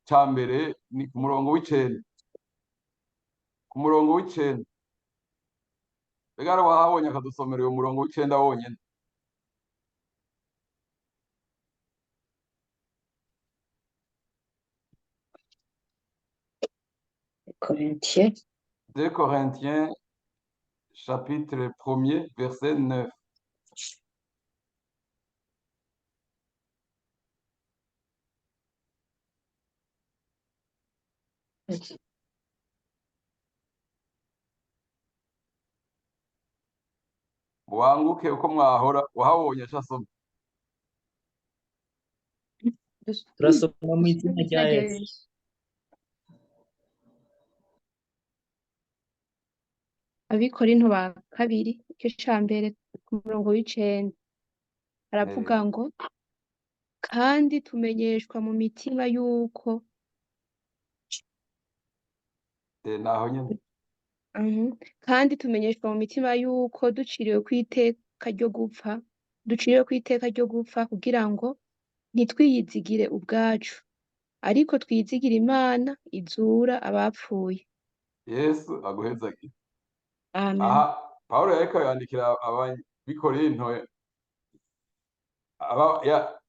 ca mbere ni ku murongo w'icenda, ku murongo w'icenda. Mbega hari uwahabonye akadusomera uyo murongo w'icenda wonyene? Corinthiens 2 Corinthiens chapitre 1er verset 9. Mubanguke uko mwahora, uwahabonye aca asoma. turasoma mu izina rya Yesu. Abikorinto ba kabiri igice ca mbere ku murongo w'icenda aravuga ngo kandi tumenyeshwa mu mitima yuko Naho nyene. kandi tumenyeshwa mu mitima yuko duciriwe kw'iteka ryo gupfa kugira ngo ntitwiyizigire ubwacu, ariko twizigire Imana izura abapfuye. Yesu aguhezagire. Amen. Aha Pawulo yariko yandikira abikorinto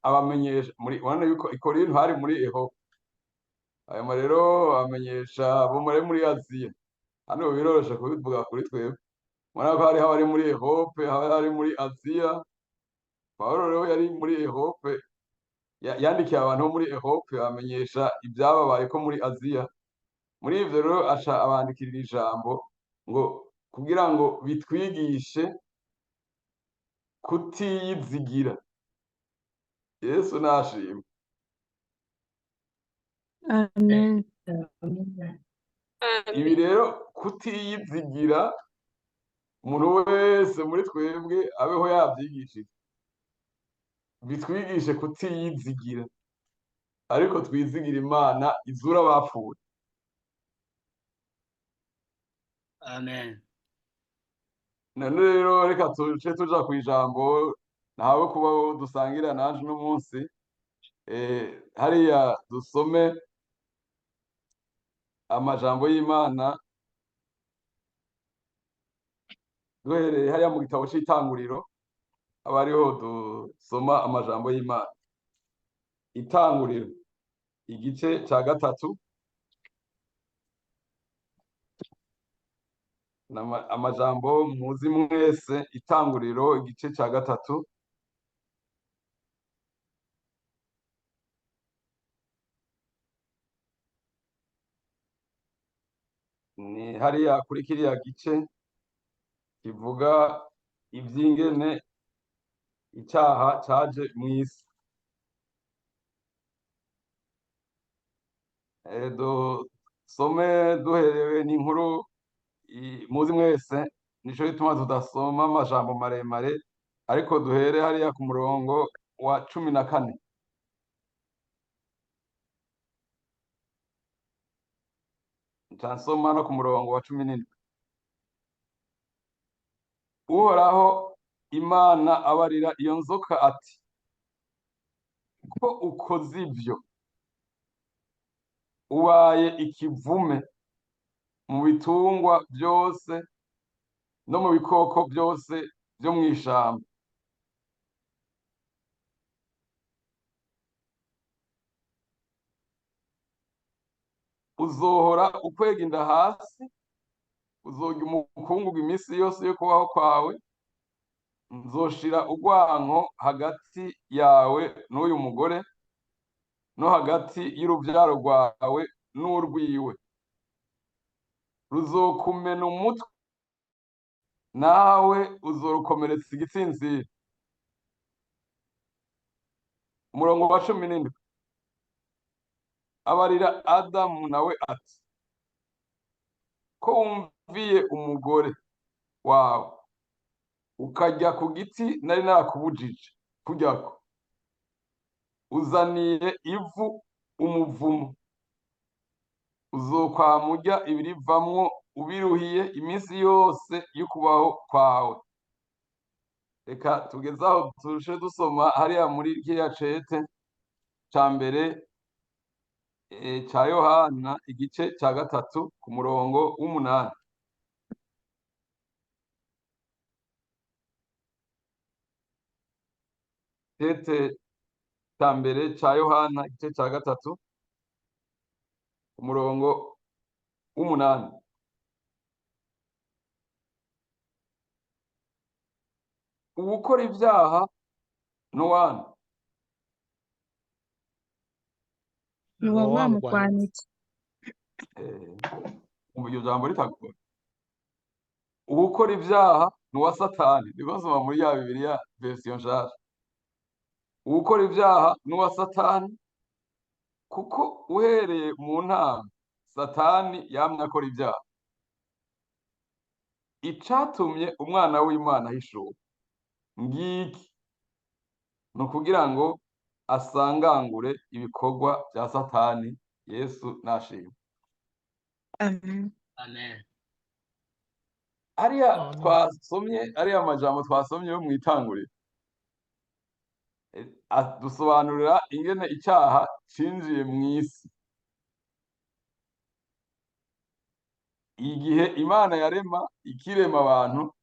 abamenyesha urabona yuko ikorinto hari muri Ehope, hanyuma rero abamenyesha bo muri Aziya. Hano biroroshe kubivuga kuri twebwe, urabona ko hariho abari muri Ehope, hari muri Aziya. Pawulo rero yari muri Ehope, yandikiye abantu bo muri Ehope abamenyesha ibyababayeko muri Aziya. Muri ivyo rero aca abandikirira ijambo ngo kugira ngo bitwigishe kutiyizigira. Yesu nashimwe. Amen. Ibi rero kutiyizigira, umuntu wese muri twebwe abeho yavyigishije, bitwigishe kutiyizigira, ariko twizigira Imana izura abapfuye. Amen. None rero reka tuce tuja kw'ijambo nahawe kuba dusangira nanje uno munsi. Hariya dusome amajambo y'Imana duhereye hariya mu gitabo c'Itanguriro, aba ariho dusoma amajambo y'Imana. Itanguriro igice ca gatatu, amajambo muzi mwese. Itanguriro igice ca gatatu, ni hariya kuri kiriya gice kivuga ivy'ingene icaha caje mw'isi. Dusome duherewe n'inkuru muzi mwese, nico gituma tudasoma amajambo maremare, ariko duhere hariya ku murongo wa 14. Nsoma no ku murongo wa 17. Uhoraho Imana abarira iyo nzoka ati, ko ukoze ivyo ubaye ikivume mu bitungwa byose no mu bikoko byose byo mw'ishamba. Uzohora ukwega inda hasi, uzorya umukungugu iminsi yose yo kubaho kwawe. Nzoshira urwanko hagati yawe n'uyu mugore, no hagati y'uruvyaro rwawe n'urwiwe. Ruzokumena umutwe, nawe uzorukomeretsa igitsintsiri. Umurongo wa 17. Abarira Adamu nawe ati, ko wumviye umugore wawe ukarya ku giti nari narakubujije kuryako, uzaniye ivu umuvumo. Uzokwama urya ibirivamwo ubiruhiye iminsi yose y'ukubaho kwawe. Reka tugeze aho turushe dusoma hariya muri kiriya cete ca mbere ca Yohana igice ca gatatu ku murongo w'umunani. Tete ca mbere ca Yohana igice ca gatatu ku murongo w'umunani. Uwukora ibyaha n'uwande ni uwo wa mugwanitsi. iryo jambo ritagora. Uwukora ibyaha ni uwa Satani. Ndiko nsoma muri ya Bibiliya version nshasha. Uwukora ibyaha ni uwa Satani, kuko uhereye mu ntango Satani yamye akora ibyaha. Icatumye umwana w'Imana ahishuka ngiki, ni ukugira ngo asangangure ibikorwa bya Satani. Yesu nashimwe. Amen. Amen. Ariya Amen. twasomye, ariya majambo twasomye yo mw'itanguriro dusobanurira ingene icyaha cinjiye mw'isi. Igihe Imana yarema ikirema abantu,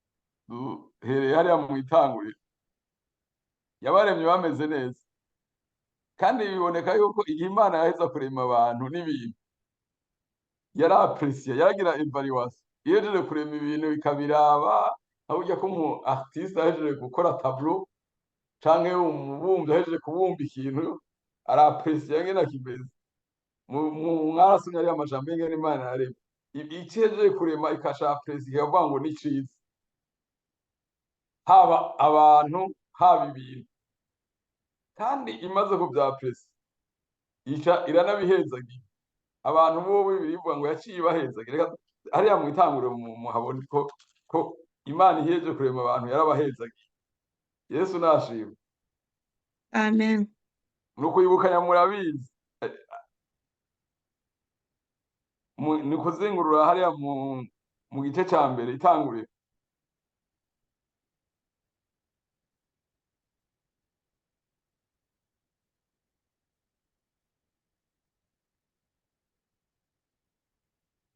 duhereye hariya mw'itanguriro, yabaremye bameze neza, kandi biboneka yuko igihe Imana yaheza kurema abantu n'ibintu, yari apresiye, yaragira evaluation. Ihejeje kurema ibintu ikabiraba, aho ujya ko umu artiste ahejeje gukora tableau canke umubumvyi ahejeje kubumba ikintu, arapresiye ngene kimeze. Mwarasomye ariya majambo y'ingene Imana yaremye. Icejeje kurema ikasha apresiye, ikavuga ngo ni ciza, haba abantu haba ibintu. Kandi imaze kuvyapresiye ica iranabihezagira. Abantu bobo Bibiliya ivuga ngo yaciye ibahezagira. Reka hariya mw'itanguriro muhabona ko Imana ihejeje kurema abantu yarabahezagiye. Yesu nashimwe. Amen. Ni ukuyibukanya murabizi. Ni kuzingurura hariya mu gice ca mbere itanguriro.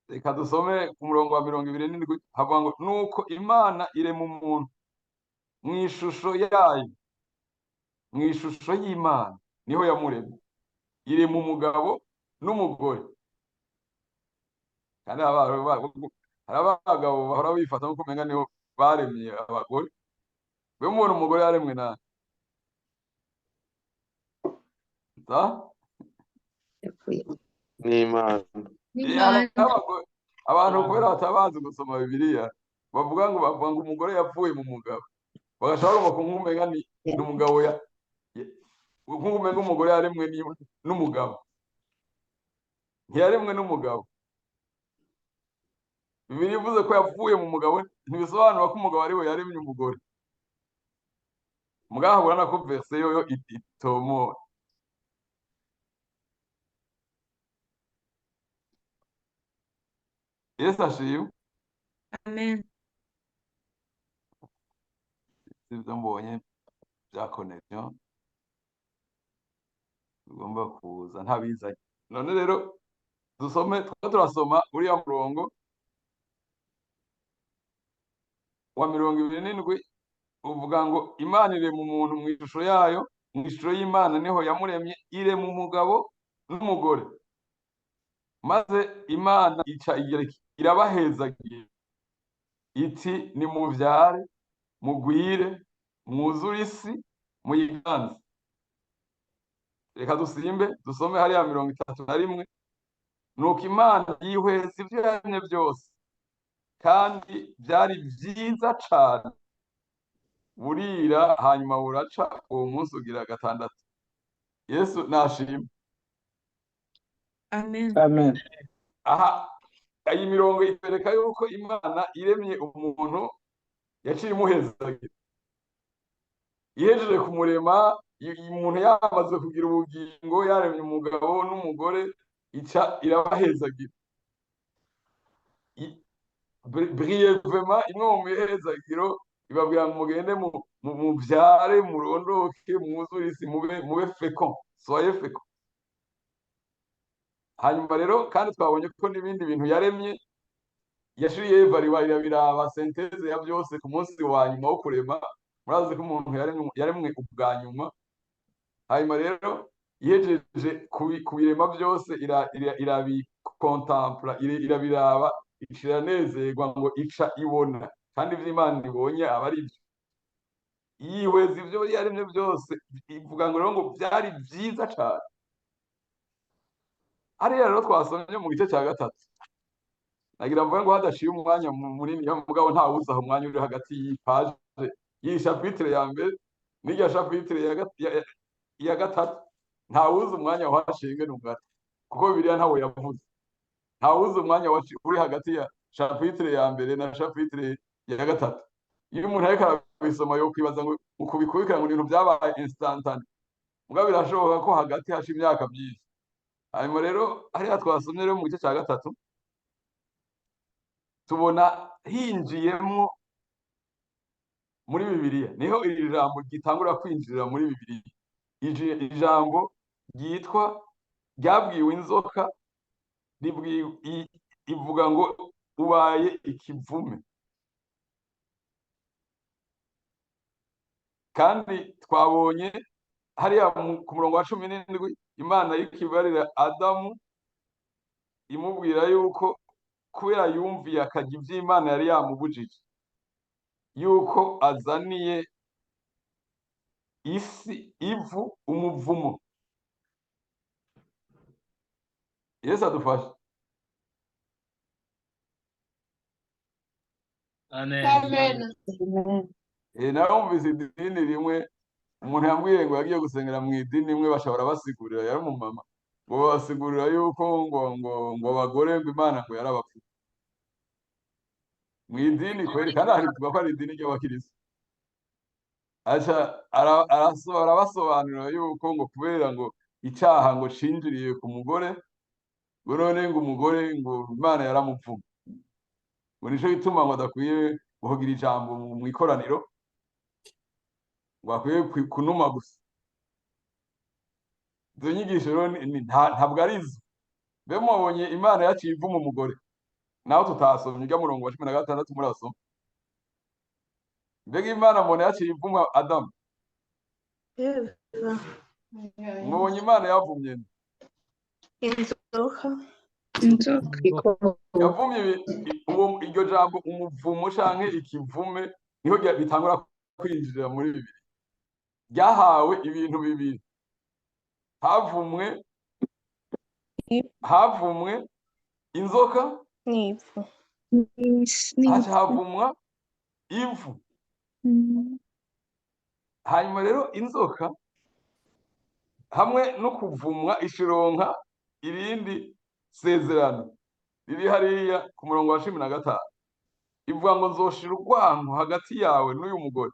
Reka dusome ku murongo wa 27 havuga ngo nuko Imana irema umuntu mw'ishusho yayo, mw'ishusho y'Imana niho yamuremye, irema umugabo n'umugore. Kandi hari abagabo bahora bifata nko kumenga niho baremye abagore. We mubona umugore yaremwe nande? N'Imana. N'Imana. Abantu kubera batabazi gusoma Bibiliya bavuga ngo umugore yapfuye mu mugabo, bagashaka bagomba kumumenga ni umugabo nk'umenga umugore yaremwe n'umugabo. Ntiyaremwe n'umugabo. Bibiliya ivuze ko yapfuye mu mugabo, ntibisobanura ko umugabo ari we yaremye umugore. Mugaha urabona ko verse yo itomora. Yesu ashimwe. Amen. Sivyo mbonye bya connection bigomba kuza ntabizanye. None rero dusome, turasoma uriya murongo wa 27 uvuga ngo Imana irema umuntu mw'ishusho yayo, mw'ishusho y'Imana niho yamuremye, irema umugabo n'umugore. Maze Imana ica irabahezagiye iti nimuvyare, mugwire, mwuzure isi, muyiganze. Reka dusimbe dusome hariya 31. Nuko Imana yihweza ivyo yaremye byose, kandi byari vyiza cane. Burira hanyuma buraca, uwo munsi ugira gatandatu. Yesu nashimwe. Amen. Amen. Aha iyi mirongo itwereka yuko Imana iremye umuntu yaciye imuhezagira. Ihejeje kumurema, umuntu yamaze kugira ubugingo, yaremye umugabo n'umugore, ica irabahezagira. Brièvement imwe mu mihezagiro ibabwira ngo mugende muvyare, murondoke, mwuzure isi, mube fécond, soyez fécond. hanyuma rero kandi twabonye ko n'ibindi bintu yaremye yashiriye Eva biraba senteze ya byose ku munsi wa nyuma wo kurema. Murazi ko umuntu yaremwe ubwa nyuma, hanyuma rero ihejeje kubirema byose irabikontempla, irabiraba, iranezerwa ngo ica ibona, kandi ivy'Imana ibonye aba ari byo. Yihweza ivyo yaremye byose, ivuga ngo rero ngo byari byiza cane. Hariya rero twasomye mu gice cya gatatu, nagira mvuge ngo hadaciye umwanya munini mugabo ntawuzi aho umwanya uri hagati y'ipaje y'iyi chapitre ya mbere n'irya chapitre ya gatatu, ntawuzi umwanya wahashinge n'umugati, kuko Bibiliya ntawe yavuze. Ntawuzi umwanya uri hagati ya chapitre ya mbere na chapitre ya gatatu. Iyo umuntu ariko arabisoma yo kwibaza ngo ukubikubikira ngo ibintu byabaye instantane, mugabo birashoboka ko hagati hasha imyaka myinshi. Hanyuma rero hariya twasomye rero mu gice cya gatatu, tubona hinjiyemwo muri Bibiliya, niho iri jambo gitangura kwinjirira muri Bibiliya. Ijambo ryabwiwe inzoka, ivuga ngo ubaye ikivume. Kandi twabonye hariya ku murongo wa 17 Imana yikibarira Adamu imubwira yuko kubera yumviye akajya ivy'Imana yari yamubujije, yuko azaniye isi ivu umuvumo. Yesu adufashe. Amen. Narumvise idini rimwe umuntu yambwiye ngo yagiye gusengera mu idini imwe, bashobora basigurira, yari umumama, ngo basigurira yuko ngo abagore ngo Imana ngo yarabapfuye mu idini kweri, kandi hari tuvuga ko ari idini ry'abakirisitu. Aca arabasobanurira yuko ngo kubera ngo icaha ngo cinjiriye ku mugore, ngo none ngo umugore ngo Imana yaramupfuye, ngo nico gituma ngo adakwiye kuvugira ijambo mu ikoraniro, ngo akwiye kunuma gusa. Izo nyigisho rero ntabwo ari zo. Mbe mubonye Imana yaciye ivuma umugore, naho tutasomye ujya murongo wa 16 murasoma. Mbega Imana mbona yaciye ivuma Adamu? Mubonye Imana yavumye inzoka yavumye iryo jambo umuvumo canke ikivume, niho bitangura kwinjirira muri Bibiliya. Ryahawe ibintu bibiri, havumwe inzoka n'ivu. haca havumwa ivu. Hanyuma rero inzoka hamwe no kuvumwa ishironka irindi sezerano riri hariya ku murongo wa 15, ivuga ngo nzoshira urwanko hagati yawe n'uyu mugore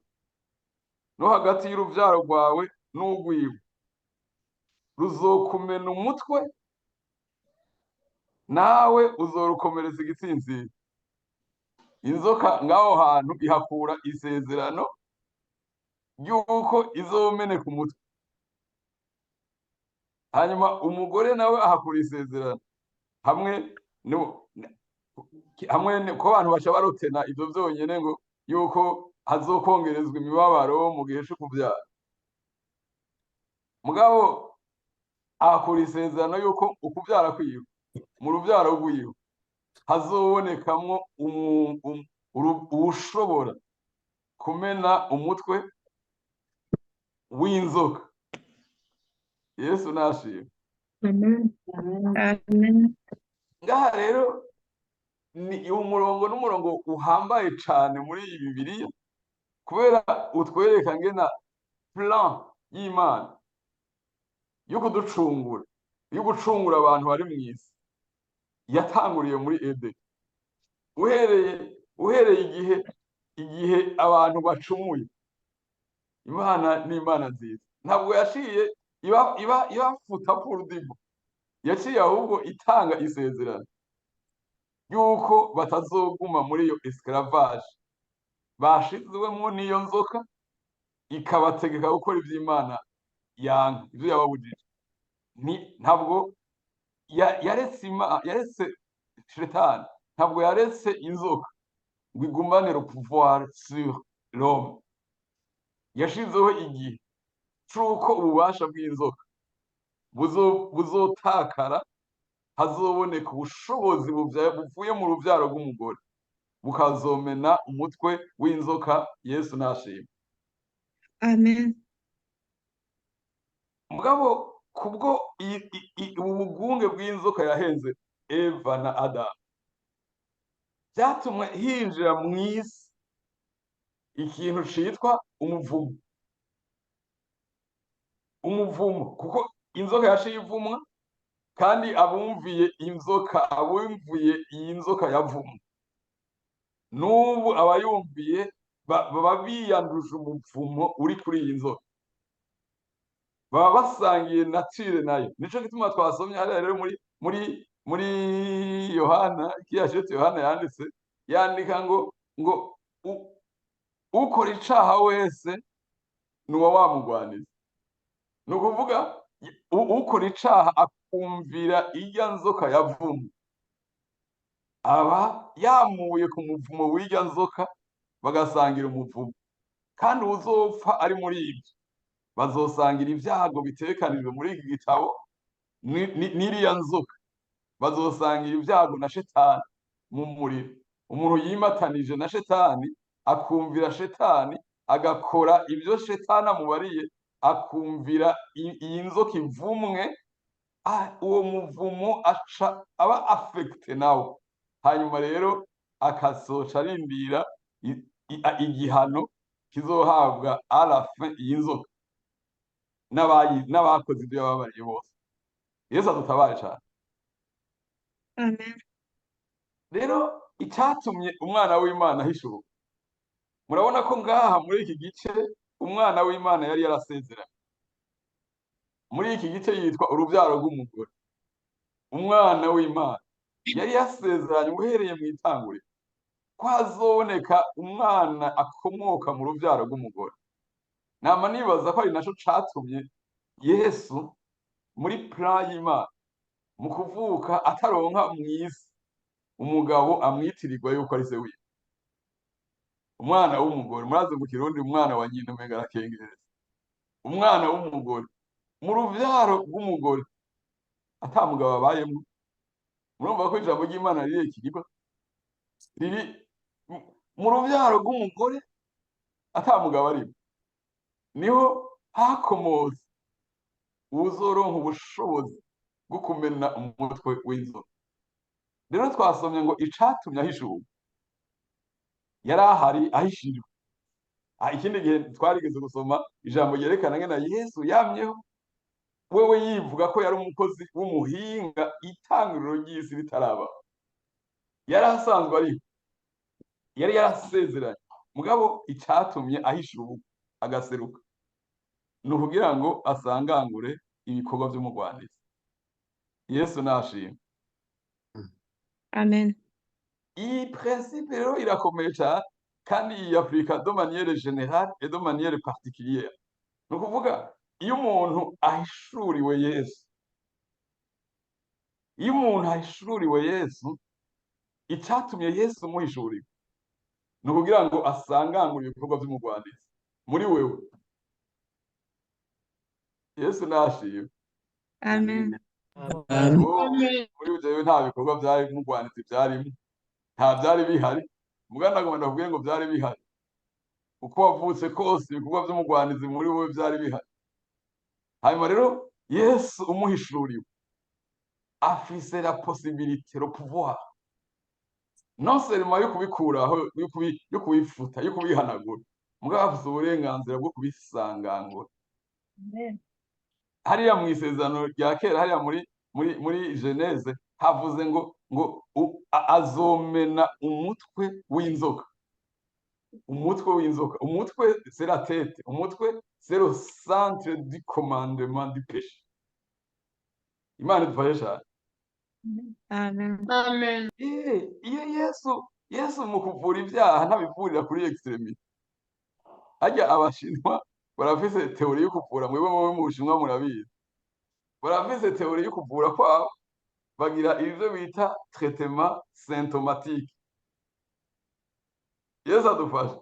no hagati y'uruvyaro rwawe n'ugwiwe, ruzokumena umutwe nawe uzorukomereza igitsintsiri. Inzoka ngaho hantu ihakura isezerano ry'uko izomeneka umutwe, hanyuma umugore nawe ahakura isezerano hamwe ko abantu baca barotena ivyo vyonyene ngo yuko hazokongerezwa imibabaro mu gihe cyo kuvyara. Mugabo ahakura isezerano yuko ukuvyara kwiwe mu ruvyaro rwiwe hazobonekamwo ushobora kumena umutwe w'inzoka. Yesu nashimwe. Amen. Ngaha rero ni umurongo n'umurongo uhambaye cane muri iyi Bibiliya, kubera utwereka ngena plan y'Imana yo kuducungura, yo gucungura abantu bari mu isi, yatanguriye muri Edeni. Uhereye igihe abantu bacumuye, Imana ni Imana nziza, ntabwo yaciye ibafuta purudibo, yaciye ahubwo itanga isezerano yuko batazoguma muri iyo esclavage bashizwemo n'iyo nzoka, ikabategeka gukora ivy'Imana yanka, ivyo yababujije. Ntabwo yaretse Shetani, ntabwo yaretse inzoka ngo igumane le pouvoir sur l'homme. Yashizeho igihe c'uko ububasha bw'inzoka buzotakara, hazoboneka ubushobozi buvuye mu ruvyaro rw'umugore bukazomena umutwe w'inzoka. Yesu nashimwe. Amen. Mugabo kubwo ubu bugunge bw'inzoka yahenze Eva na Adamu, byatumwe hinjira mu isi ikintu citwa umuvumo. Umuvumo kuko inzoka yaciye ivumwa, kandi abumviye iyi nzoka yavumwe, n'ubu abayumviye baba biyanduje umuvumo uri kuri iyi nzoka, baba basangiye nature nayo. Nico gituma twasomye hariya rero muri Yohana, kiyashetse Yohana yandika ngo ukora icaha wese nuwa wamugwaniza. Ni ukuvuga ukora icaha akumvira irya nzoka yavumwe, aba yamuye ku muvumo w'irya nzoka, bagasangira umuvumo. Kandi uzopfa ari muri ibyo bazosangira ibyago bitekanijwe muri iki gitabo n'iriya nzoka, bazosangira ibyago na Shetani mu muriro. Umuntu yimatanije na Shetani akumvira Shetani, agakora ibyo Shetani amubariye, akumvira iyi nzoka ivumwe, uwo muvumo aca aba affecte nawe, hanyuma rero akazoca arindira igihano kizohabwa à la fin iyi nzoka n'abakoze ibyo yababariye bose. Yesu adutabare cyane. Amen. Rero icyatumye umwana w'Imana ahishuka, murabona ko ngaha muri iki gice umwana w'Imana yari yarasezeranye. Muri iki gice yitwa urubyaro rw'umugore. Umwana w'Imana yari yasezeranye uhereye mu itanguriro ko hazoboneka umwana akomoka mu rubyaro rw'umugore. Nama nibaza ko ari naco catumye Yesu muri plan y'Imana mu kuvuka ataronka mw'isi umugabo amwitirirwa yuko ari se wiwe. Umwana w'umugore, murazi mu Kirundi umwana wa nyina umenga arakengereza. Umwana w'umugore mu ruvyaro rw'umugore ata mugabo abayemwo. Murumva ko ijambo ry'Imana riri ikiriba riri mu ruvyaro rw'umugore ata mugabo arimo, niho hakomotse uzoronka ubushobozi bwo kumena umutwe w'inzoka. Rero twasomye ngo icatumye ahishuka yari ahari ahishiriwe. Ikindi gihe twarigeze gusoma ijambo ryerekana ngena Yesu yamyeho wewe yivuga ko yari umukozi w'umuhinga itangiriro ry'isi ritaraba. Yari asanzwe ariho, yari yarasezeranye. Mugabo icatumye ahishuka agaseruka ni ukugira ngo asangangure ibikorwa vy'umugwaneza. Yesu nashimwe. Amen. Iyi principe rero irakomeye cyane, kandi yiyapurika de manière générale et de manière particulière. Ni ukuvuga iyo umuntu ahishuriwe Yesu, iyo umuntu ahishuriwe Yesu, icatumye Yesu muhishuriwe ni ukugira ngo asangangure ibikorwa vy'umugwaneza muri wewe. Yesu nashimwe. Amen. Muri jewe nta bikorwa vyari mugwaniza vyarimo, nta vyari bihari. Muganda ngomba ndavuge ngo vyari bihari. Uko wavutse kose ibikorwa vy'umugwanizi muri wowe vyari bihari. Hanyuma rero Yesu umuhishuriwe afise la possibilité, le pouvoir, non seulement yo kubikuraho, yo kubifuta, yo kubihanagura, mugabo afise uburenganzira bwo kubisangangura. Amen. Hariya mu isezerano rya kera, hariya muri Geneze havuze ngo azomena umutwe w'inzoka. Umutwe w'inzoka, umutwe c'est la tête, umutwe c'est le centre du commandement du péché. Imana idufashe cyane. Amen. Amen. Iyo Yesu mu kuvura ibyaha ntabivurira kuri extremity. Harya abashinwa barafise teori yo kuvura, mwebwe mu Bushinwa murabizi, barafise teori yo kuvura kwabo bagira ivyo bita traitement symptomatique. Yesu adufashe.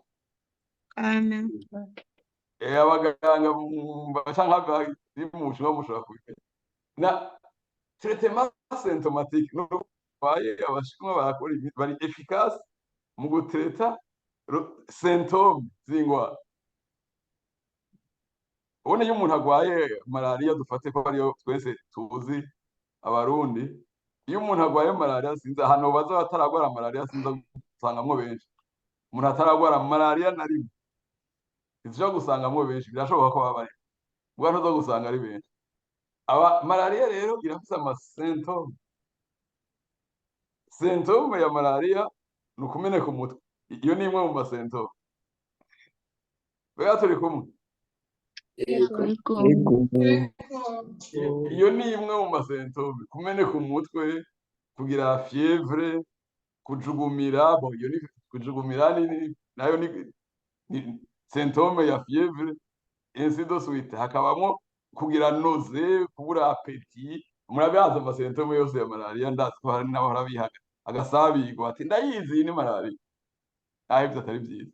Amen. Abaganga baca nk'abari mu Bushinwa mushobora kubimenya. Na traitement symptomatique no baye abashinwa barakora bari efficace mu gutreta symptome z'ingwara. Ubone iyo umuntu agwaye malaria dufate ko ariyo twese tuzi abarundi, iyo umuntu agwaye malaria sinzi ahantu baza bataragwara malaria sinza gusangamwo benshi. Umuntu ataragwara malaria na rimwe izo gusangamwo benshi birashoboka ko baba bari ubwo ntuzo gusanga ari benshi. Aba malaria rero irafise ama symptome ya malaria ni ukumeneka umutwe. Iyo ni imwe mu ma symptome. Bega turi kumwe. Iyo ni imwe mu ma symptome, kumeneka umutwe, kugira fièvre, kujugumira, bon iyo ni kujugumira nayo ni symptome ya fièvre, ainsi de suite. Hakabamwo kugira nausée, kubura appétit. Murabihaza ama symptome yose ya malaria, ndazi ko hari n'abahora bihaga agasabirwa ati ndayizi ni malaria. Ivyo atari vyiza.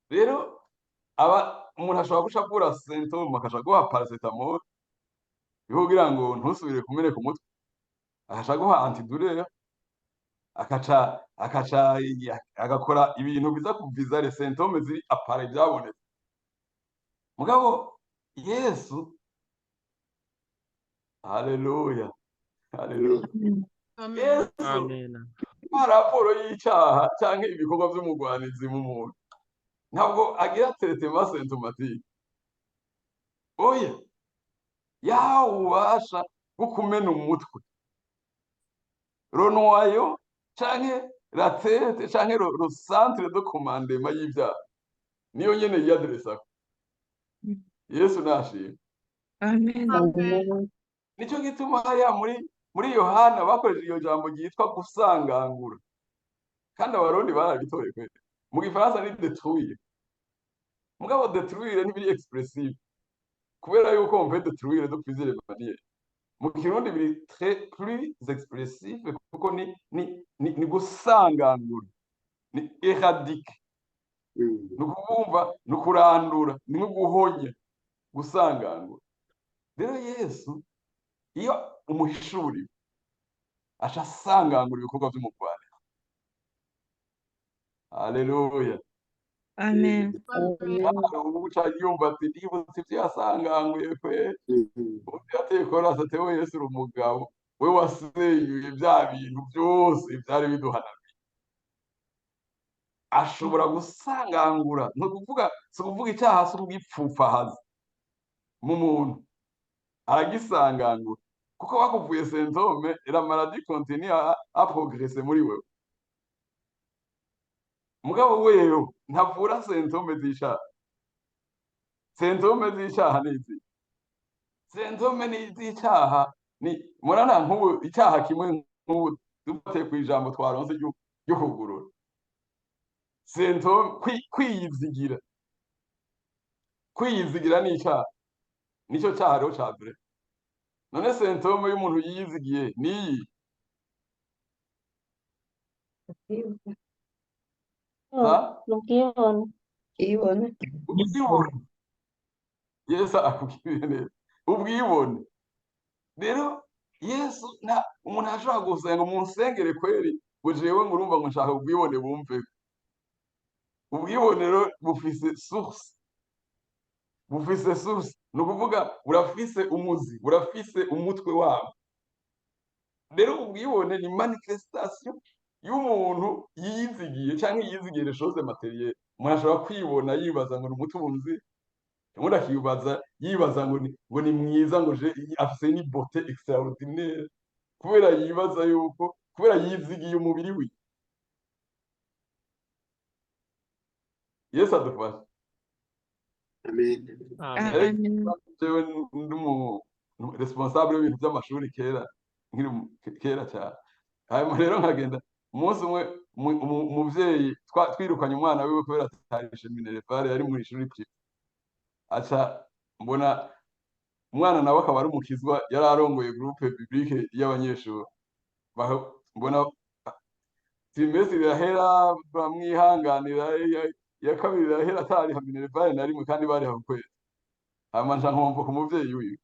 Rero umuntu ashobora guca avura symptome akaja guha paracetamol kugira ngo ntusubire kumeneka umutwe, akaja guha antidouleur, agakora ibintu biza kuviza les symptômes ziri appareil byabonetse. Mugabo Yesu, haleluya, haleluya. Yesu raporo y'icaha canke ibikorwa vy'umugwanizi mu muntu ntabwo agira traitement symptomatique. Oya, ububasha bwo kumena umutwe, ronwayo canke la tête canke le centre de commandement y'ivyaha niyo nyene yiyadresako. Yesu nashimwe. Amen. Nico gituma hariya muri Yohana bakoresheje iyo jambo ryitwa gusangangura, kandi abarundi barabitoye kweli. Mu gifaransa ni détruire, mugabo détruire ntibiri expressive kubera yuko on peut détruire de plusieurs manières. Mu kirundi biri très plus expressif kuko ni gusangangura, ni éradique, ni ukubumva, ni ukurandura, ni guhonya, gusangangura. Rero Yesu iyo umuhishuriwe aca asangangura ibikorwa vy'umugwanizi. Haleluya. Amen. Ubu uca yumva ati ndibutse ivyo yasanganguye kweli. Yateye korasi ati we Yesu uri umugabo, we wasenyuye vya bintu vyose vyari biduhanamiye. Ashobora gusangangura, si ukuvuga icaha si ukugipfufahaza mu muntu, aragisangangura kuko bakuvuye symptôme, la maladie continue à progresser muri wewe. Mugabo wewe ntavura symptôme z'icaha. Symptôme z'icaha ni izi. Symptôme z'icaha ni murana nk'ubu icaha kimwe nk'ubu dufate kw'ijambo twaronse ryo kugurura. Symptôme kwiyizigira. Kwiyizigira ni icaha. Nico caha rero ca mbere. None symptôme y'umuntu yiyizigiye niyi. Ubwibone. Yesu akubwire neza. Ubwibone. Rero Yesu umuntu ashobora gusenga umusengere kweri ngo jewe ngurumva ngo nshaka ubwibone bumve. Ubwibone rero bufise source. Ni ukuvuga burafise umuzi, burafise umutwe wabo. Rero ubwibone ni manifestation y'umuntu yiyizigiye canke yiyizigiye les choses matérielles. Umuntu ashobora kwibona yibaza ngo ni umutunzi, umuntu akibaza yibaza ngo ni mwiza, ngo afise ni beauté extraordinaire kubera yibaza yuko kubera yizigiye umubiri we. Yesu adufashe. Amen. Jewe ndi responsable w'ibintu by'amashuri kera cyane. Hanyuma rero nkagenda umunsi umwe umuvyeyi twirukanye umwana wiwe kubera atarishe minerevare yari mu ishuri privé. Aca mbona umwana nawe akaba ari umukizwa yari arongoye groupe biblique y'abanyeshuri mbona trimestre irahera bamwihanganira ya kabiri irahera atari minerval na rimwe kandi bari hakwezi hama nja nkomboka umuvyeyi wiwe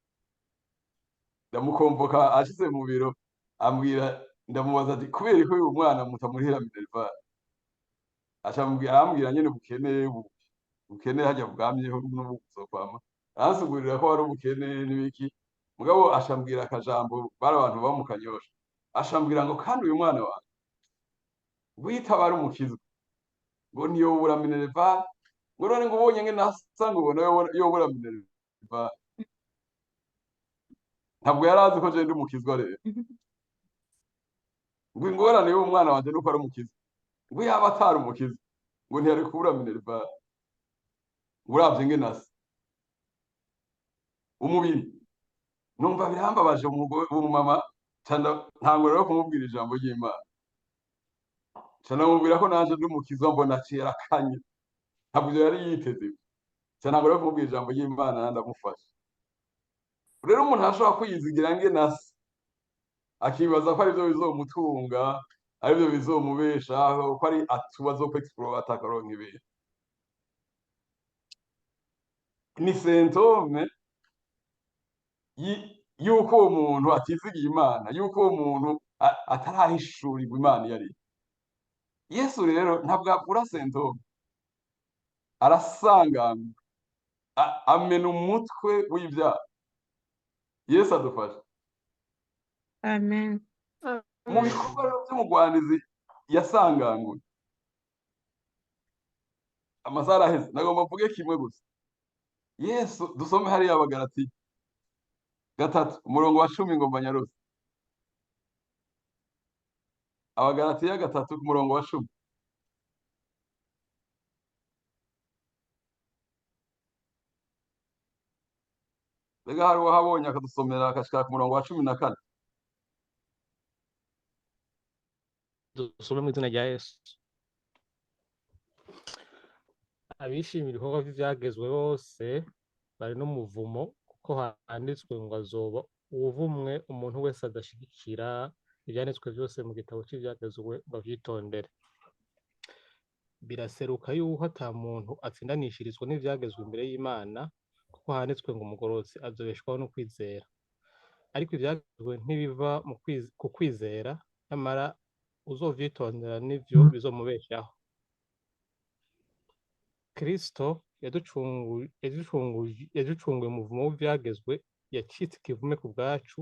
ndamukomboka ashize mu biro ambwira ndamubaza ati kubera ko uyu mwana mutamurihira minerval arambwira nyene ubukene hajya bwamyeho n'ubuzokwama aransugurira ko ari ubukene n'ibiki mugabo ashambwira akajambo bari abantu ba mu Kanyosha ashambwira ngo kandi uyu mwana wawe witaba ari umukizwa ngo ntiyobura minerval ngo none ngo ubonye ngene asa ngo ubona yobura minerval ntabwo yari azi ko je ndi umukizwa rero ngo ingorane y'uwo mwana wanje nuko ari umukizwa ngo yaba atari umukizwa ngo ntiyari kubura minerval uravye ngene asa umubiri numva birambabaje umumama ntango rero kumubwira ijambo ry'Imana canamubwira ko nanje ndi umukizwa mbona cera kanye ntabwo yari yiteze ntango rero kumubwira ijambo ry'Imana ndamufasha rero umuntu ashobora kwiyizigira ngene asa akibaza ko arivyo bizomutunga arivyo bizomubeshaho ko ari atubazo ko explore atakaronka ibintu ni symptome yuko uwo muntu atizigiye Imana yuko uwo muntu atarahishurirwa Imana yari Yesu rero ntabwo akura symptome arasanganga amena umutwe w'ibyaha Yesu adufasha Amen. mu bikorwa by'umugwanizi yasanganguye amasaha araheze nagomba mvuge kimwe gusa Yesu dusome hariya Abagalatiya 3 umurongo wa 10 ngo mbanyarose Abagalatiya 3 umurongo wa 10 Mbega hari uwahabonye akadusomera akashika ku murongo wa 14 dusome mu izina rya Yesu. Abishimira ibikorwa by'ibyagezwe bose bari no muvumo kuko handitswe ngo azoba uwuvumwe umuntu wese adashigikira ibyanditswe byose mu gitabo cy'ibyagezwe bavyitondere. Biraseruka yuko ata muntu atsindanishirizwa n'ivyagezwe imbere y'Imana kuko handitswe ngo umugororotsi azobeshwaho no kwizera. Ariko ivyagezwe ntibiva ku kwizera nyamara uzovyitondera nivyo bizomubeshaho. Kristo yaducunguye umuvumo w'ivyagezwe yacitse ikivume ku bwacu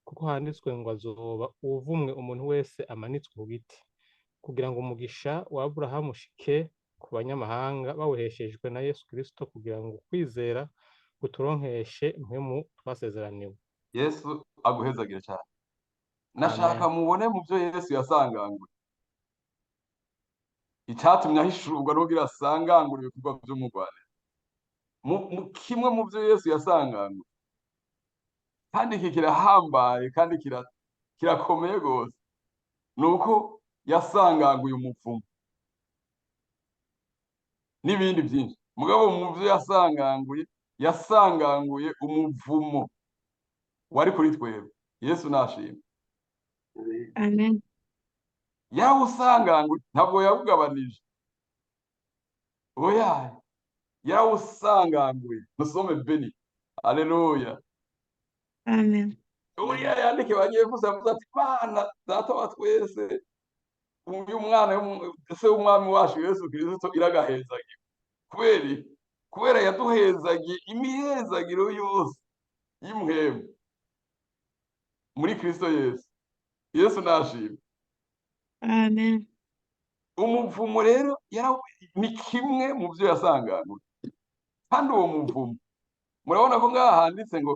kuko handitswe ngo azoba uwuvumwe umuntu wese amanitswe ku giti kugira ngo umugisha wa Aburahamu ushike ku banyamahanga bawuheshejwe na Yesu Kristo kugira ngo kwizera guturonkeshe impwemu twasezeraniwe. Yesu aguhezagire cyane nashaka mubone mu byo Yesu yasanganguye icyatumye ahishurwa n'ugira asangangura ibikorwa by'umugwane kimwe mu byo Yesu yasanganguye kandi iki kirahambaye kandi kirakomeye gose nuko yasanganguye umuvumo n'ibindi byinshi mugabo mu byo yasanganguye umuvumo wari kuri twebwe Yesu nashimye Amen. yarawusanganguye ntabwo yawugabanije oya yarawusanganguye musome beni haleluya Amen. uriya yandike bagiye kuzavuza ati Mana data wa twese uyu mwana se w'umwami wacu Yesu Kristo iragahezagiye kubera yaduhezagiye imihezagiro yose y'imwemu muri Kristo Yesu nashimye Amen. umuvumo rero ni kimwe mu byo yasanganguye kandi uwo muvumo murabona ko ngaha handitse ngo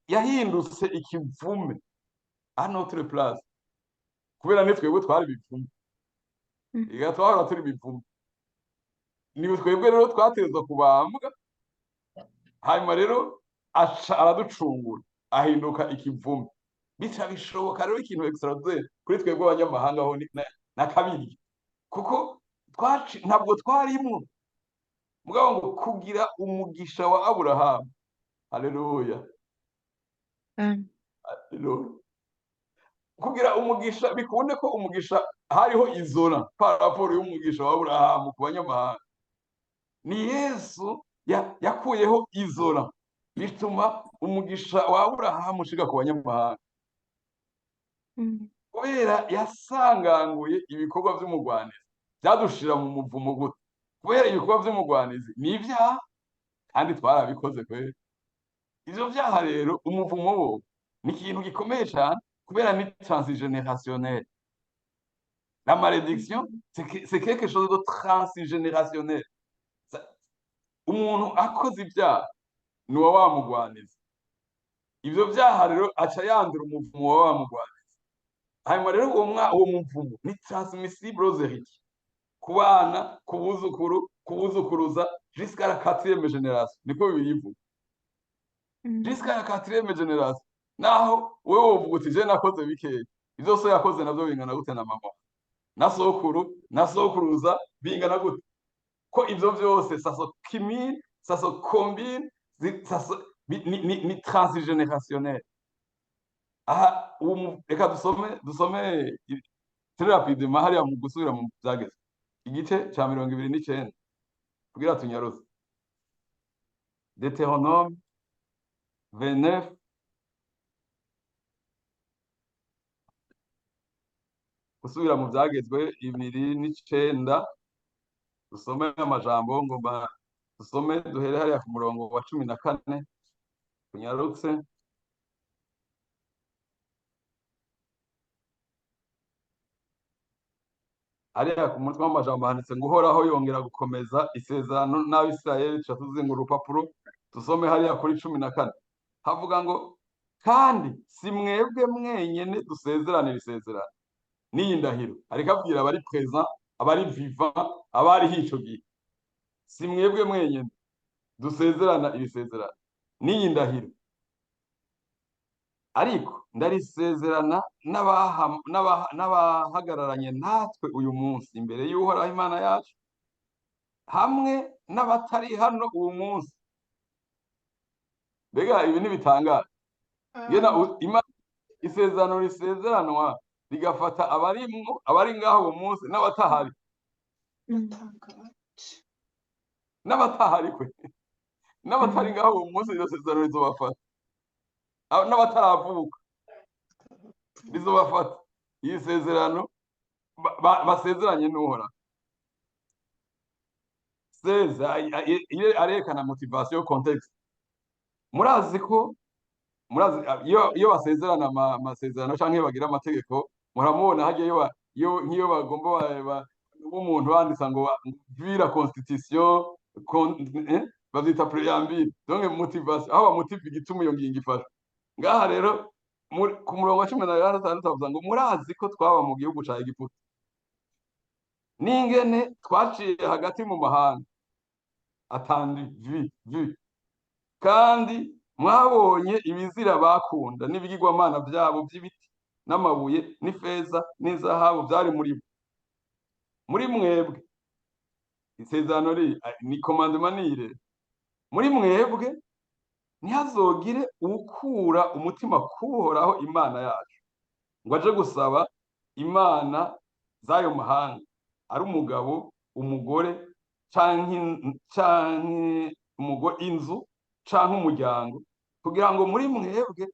yahindutse ikivume à notre place kubera ni twebwe twari bivume twahora turi bivume ni twebwe rero twatezwa kubambwa hanyuma rero araducungura ahinduka ikivume bica bishoboka rero ikintu extraordinaire kuri twebwe abanyamahanga ho na kabiri kuko ntabwo twarimwo mugabo ngo kugira umugisha wa Aburahamu. Haleluya. Haleluya. Kugira umugisha bikunde ko umugisha hariho izona par rapport y'umugisha wa Aburahamu ku banyamahanga. Ni Yesu yakuyeho izona bituma umugisha wa Aburahamu ushika ku banyamahanga. Kubera yasanganguye ibikorwa by'umugwanizi byadushira mu muvumo gute. Kubera ibikorwa by'umugwanizi ni ibyaha kandi twarabikoze kwera. Ivyo vyaha rero umuvumo wo ni ikintu gikomeye cyane kubera ni transgénérationnel. La malédiction c'est quelque chose de transgénérationnel. Umuntu akoze ibyaha ni wa mugwanizi. Ivyo vyaha rero aca yandura umuvumo wa mugwanizi. Hanyuma rero uwo muvumo ni transmissible aux héritiers. Ku bana, ku buzukuru, kubuzukuruza jusqu'à la 4e génération. Niko birivuga. Jusqu'à la 4e génération. Naho wewe wovuga uti je nakoze bikeya. Ivyo so yakoze navyo bingana gute na mama. Na sokuru, na sokuruza bingana gute. Ko ivyo vyose ça se cumule, ça se combine, ni transgénérationnel. Aha reka dusome très rapidement hariya mu gusubira mu byageze. Igice cya 29 kugira tunyaruze. Deutéronome 29 gusubira mu byagezwe 29 dusome amajambo ngo dusome duhere hariya ku murongo wa 14 kunyarutse. Hariya ku mutwe w'amajambo handitse ngo uhoraho yongera gukomeza isezerano n'Abisirayeli. Tuzinga urupapuro dusome hariya kuri 14 havuga ngo kandi si mwebwe mwenyene dusezeranira isezerano n'iyi ndahiro. Ariko abwira abari présent, abari vivant, abari hico gihe. Si mwebwe mwenyene dusezerana ibisezerano n'iyi ndahiro, ariko ndarisezerana n'abahagararanye natwe uyu munsi imbere y'Uhoraho Imana yacu, hamwe n'abatari hano uyu munsi. Mbega ibi ntibitangaje? Isezerano risezeranwa rigafata abari ngaho uwo munsi n'abatahari. N'abatahari kwe n'abatari ngaho uwo munsi iryo sezerano rizobafata. N'abataravuka rizobafata. Iyi sezerano basezeranye n'Uhoraho. Arerekana motivation contexte. Murazi iyo basezerana amasezerano cyangwa iyo bagira amategeko, muramubona hajya iyo bagomba umuntu banditse ngo vira constitution bavyita préambule. Donc motivation aho bamotiva igituma iyo ngingo ifasha. Ngaha rero ku murongo wa 16 tavuga ngo murazi ko twaba mu gihugu ca Egiputa n'ingene twaciye hagati mu mahanga atandi vi kandi mwabonye ibizira bakunda n'ibigirwamana byabo by'ibiti n'amabuye n'ifeza n'izahabu byari muri mwebwe. Isezerano ni commandement nire. Muri mwebwe ntihazogire ukura umutima kuhoraho Imana yacu ngo aje gusaba imana z'ayo mahanga, ari umugabo, umugore canke inzu canke umuryango, kugira ngo muri mwebwe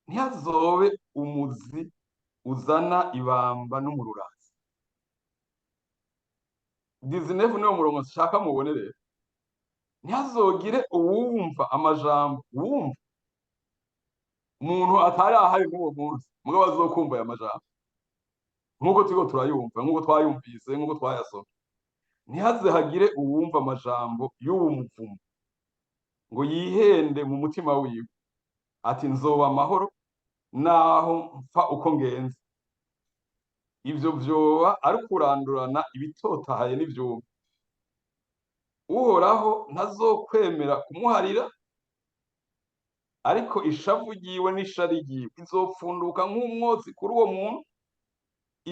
ntihazobe umuzi uzana ibamba n'umururazi. 19 niwo murongo nshaka mubone rero. Ntihazogire uwumva amajambo, uwumva umuntu atari ahari n'uwo munsi mugabo azokumva aya majambo nk'uko turiko turayumva, nk'uko twayumvise, nk'uko twayasomye. Ntihaze hagire uwumva amajambo y'uwo muvumo ngo yihende mu mutima wiwe ati nzoba amahoro naho mpfa uko ngenze. Ivyo vyoba ari kurandurana ibitotahaye n'ivyumva. Uhoraho ntazokwemera kumuharira, ariko ishavu ryiwe n'ishari ryiwe bizopfunduka nk'umwotsi kuri uwo muntu.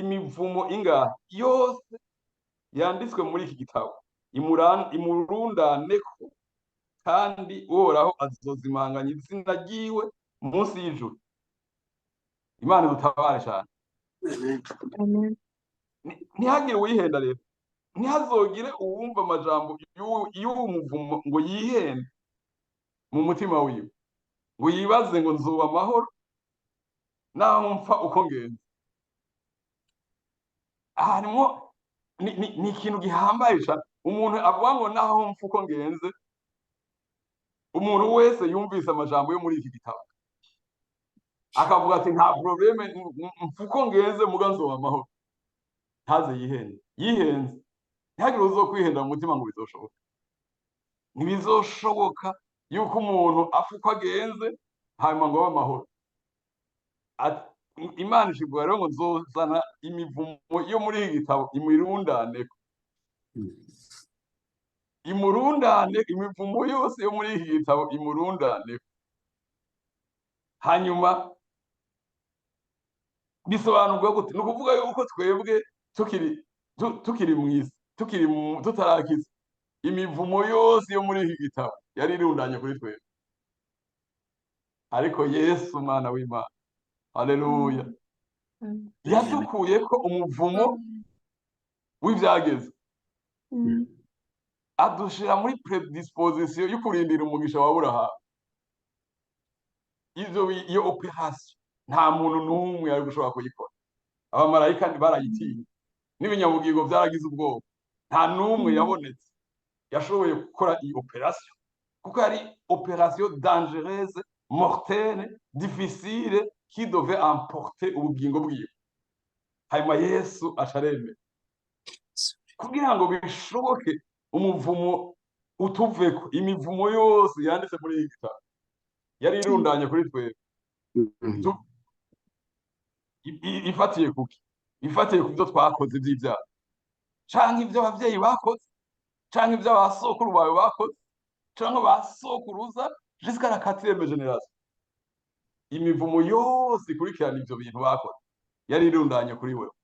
Imivumo ingahe yose yanditswe muri iki gitabo imurundaneko, kandi uhoraho azozimanganya izina ryiwe munsi y'ijuru. Imana idutabare cyane. Amen. Ntihagire uwihenda rero, ntihazogire uwumva amajambo y'uwo muvumo ngo yihende mu mutima wiwe, ngo yibaze ngo nzuba amahoro naho mpfa uko ngenze. Harimo ni ikintu gihambaye cyane. Umuntu avuga ngo naho mpfa uko ngenze, umuntu wese yumvise amajambo yo muri iki gitabo akavuga ati nta probleme, mpfa uko ngenze muga nzuba amahoro, ntaze yihenze. Ntihagire uzokwihenda mu mutima ngo bizoshoboka. Ntibizoshoboka yuko umuntu apfa uko agenze hanyuma ngo abe amahoro. Imana ishibwa rero ngo nzozana imivumo yo muri iki gitabo imurundaneko, imivumo yose yo muri iki gitabo imurundaneko. Hanyuma bisobanurwa gute? Ni ukuvuga yuko twebwe tukiri mu isi, tutarakiza, imivumo yose yo muri iki gitabo yari irundanye kuri twebwe, ariko Yesu umwana w'Imana, haleluya, yadukuye ko umuvumo w'ibyageze, adushira muri predisposition yo kurindira umugisha wa Aburahamu. Iyo operation nta muntu n'umwe yari gushobora kuyikora. Abamarayika barayitinya, n'ibinyabugingo byaragize ubwoba, nta n'umwe yabonetse yashoboye gukora iyi operation, kuko ari operation dangereuse, mortelle, difficile, qui devait emporter ubugingo bwiwe. Hanyuma Yesu ashareme kugira ngo bishoboke umuvumo utuveko. Imivumo yose yanditse muri iki gitabo yari irundanye kuri twebwe. Ifatiye kuki? Ifatiye ku byo twakoze by'ibyaha, canke ibyo abavyeyi bakoze, canke ibyo abasokuru bawe bakoze, canke basokuruza jusqu'à la 4e génération. Imivumo yose ikurikirana ivyo bintu bakoze yari irundanye kuri wewe.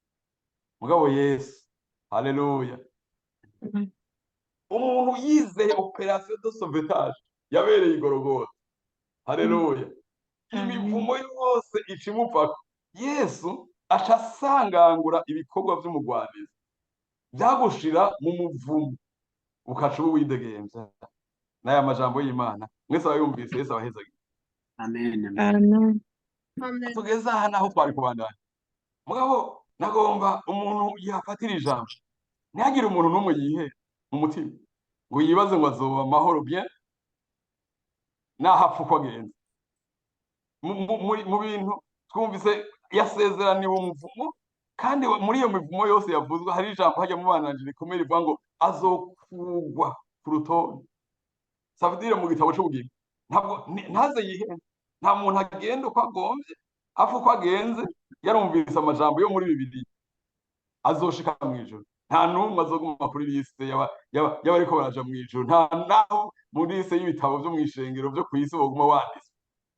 Mugabo Yesu, haleluya, umuntu yizeye operation de sauvetage yabereye igorogota, haleluya, imivumo yose icimupfako. Yesu aca asangangura ibikorwa by'umugwanizi byagushira mu muvumo, ukaca uwidegemvya. N'aya majambo y'Imana mwese abayumvise, Yesu abahezagira. Amen. Tugeze aha naho twari kubandanya. Mugabo nagomba umuntu yafatira ijambo, ntihagire umuntu n'umwe yihe mu mutima ngo yibaze ngo azoba amahoro bien naho apfa uko agenze. Mu bintu twumvise yasezeraniwe umuvumo, kandi muri iyo mivumo yose yavuzwe hari ijambo hajya mu bananje rikomeye rivuga ngo azokugwa ku rutonde. Savudire mu gitabo cy'ubugingo ntaze yihenda. Nta muntu agenda uko agombye, apfa uko agenze, yarumvise amajambo yo muri Bibiliya, azoshika mu ijuru. Nta n'umwe azoguma kuri liste y'abariko baraja mu ijuru. Nta naho muri liste y'ibitabo byo mu ishengero byo kwisi woguma wanditse.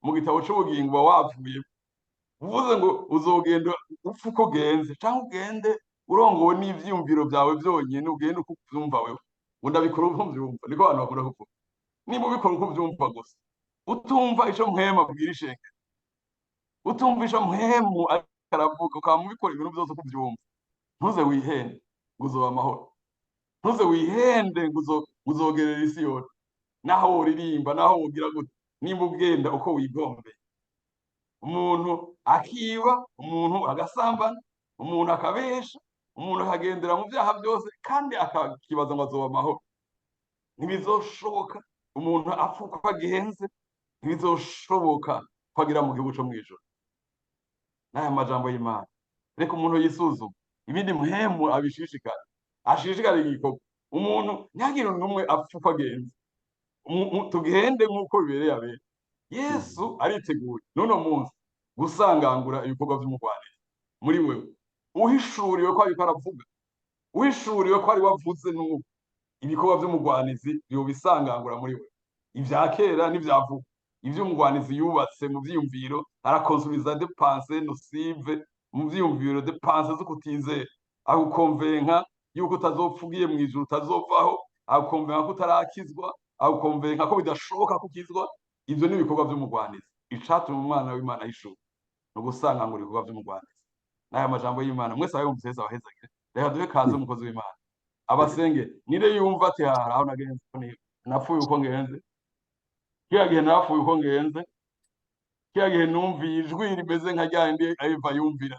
Mu gitabo cy'ubugingo uba wavuye, uvuze ngo uzogenda upfa uko ugenze, cyangwa ugende urongowe n'ivyiyumviro byawe byonyine, ugende uko uvyumva wewe. Ndabikora uko mvyumva, niko abantu bakunda kuvuga. Niba ubikora uko uvyumva gusa, utumva ico mpwema abwira ishengero, utumva ico mpwemu aravuga, ukaba mubikora ibintu byose uko uvyumva, ntuze wihende ngo uzoba amahoro. Ntuze wihende ngo uzogerera isi yose, naho woririmba, naho wogira gute, nimba ugenda uko wigombe. Umuntu akiba, umuntu agasambana, umuntu akabesha, umuntu akagendera mu byaha byose, kandi akakibaza ngo azoba amahoro. Ntibizoshoboka. Umuntu apfa uko agenze, ntibizoshoboka kwagira mu gihugu cyo mu ijuru. N'aya majambo y'Imana, reka umuntu yisuzume, ibindi muhemu abishishikara, ashishikare igikorwa. Umuntu ntihagire n'umwe apfa uko agenze. Tugende nk'uko bibereye abera. Yesu ariteguye n'uno munsi gusangangura ibikorwa by'umugwaneza muri wewe, uhishuriwe ko ariko aravuga, uhishuriwe ko ari wavuze n'ubu ibikorwa by'umugwanizi yobisangangura muri wewe. Ibya kera n'ibyavuga, ivy'umugwanizi yubatse mu vyiyumviro, arakonsuliza de pensées nocive, mu vyiyumviro de pensées zo kutizera, agukonvenka yuko utazopfugiye mu ijuru, utazovaho, agukonvenka ko utarakizwa, agukonvenka ko bidashoboka ko ukizwa. Ivyo ni ibikorwa vy'umugwanizi. Icatuma umwana w'Imana yishuka no gusanga ngo ibikorwa vy'umugwanizi. N'aya majambo y'Imana mwese abayumvise wese abahezagire. Reka duhe kaze umukozi w'Imana abasenge nire yumva ati hari aho nagenze ko napfuye uko ngenze, kiriya gihe napfuye uko ngenze, kiriya gihe numviye ijwi rimeze nka rya rindi Eva yumvira,